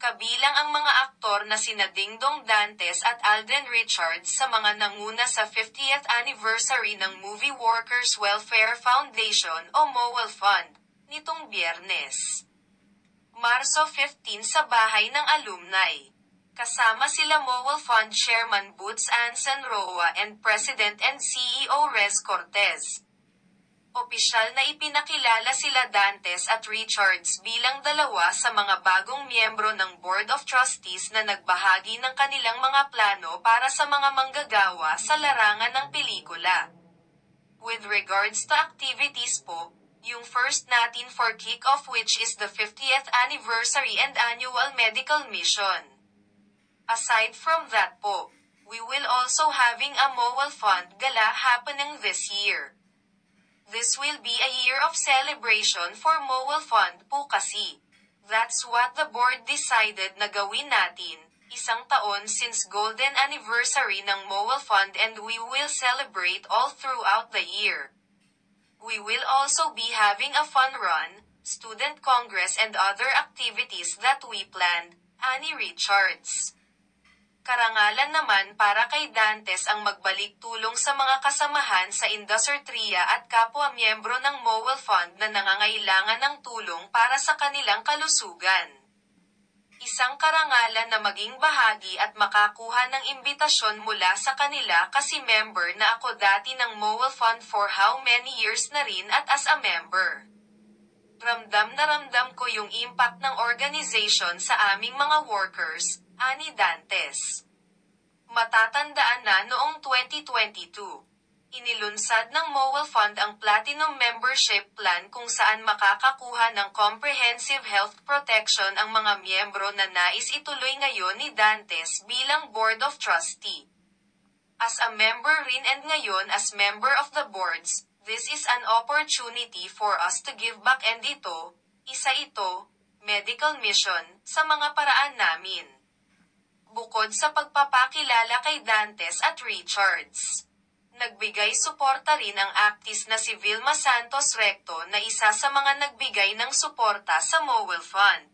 Kabilang ang mga aktor na sina Dingdong Dantes at Alden Richards sa mga nanguna sa 50th anniversary ng Movie Workers Welfare Foundation o MOWEL Fund, nitong Biyernes, Marso 15 sa Bahay ng Alumni. Kasama sila MOWEL Fund Chairman Boots Anson Roa and President and CEO Rez Cortez. Opisyal na ipinakilala sila Dantes at Richards bilang dalawa sa mga bagong miyembro ng Board of Trustees na nagbahagi ng kanilang mga plano para sa mga manggagawa sa larangan ng pelikula. With regards to activities po, yung first natin for kick-off which is the 50th anniversary and annual medical mission. Aside from that po, we will also having a MOWEL Fund Gala happening this year. This will be a year of celebration for MOWEL Fund po kasi. That's what the board decided na gawin natin, isang taon since golden anniversary ng MOWEL Fund and we will celebrate all throughout the year. We will also be having a fun run, student congress and other activities that we planned, Annie Richards. Karangalan naman para kay Dantes ang magbalik tulong sa mga kasamahan sa industriya at kapwa miyembro ng MOWEL Fund na nangangailangan ng tulong para sa kanilang kalusugan. Isang karangalan na maging bahagi at makakuha ng imbitasyon mula sa kanila kasi member na ako dati ng MOWEL Fund for how many years na rin at as a member. Ramdam na ramdam ko yung impact ng organization sa aming mga workers, ani Dantes. Matatandaan na noong 2022, inilunsad ng MOWEL Fund ang Platinum Membership Plan kung saan makakakuha ng comprehensive health protection ang mga miyembro na nais ituloy ngayon ni Dantes bilang Board of Trustee. As a member rin and ngayon as member of the boards, this is an opportunity for us to give back and isa ito, medical mission, sa mga paraan namin. Bukod sa pagpapakilala kay Dantes at Richards, nagbigay suporta rin ang actress na si Vilma Santos Recto na isa sa mga nagbigay ng suporta sa MOWEL Fund.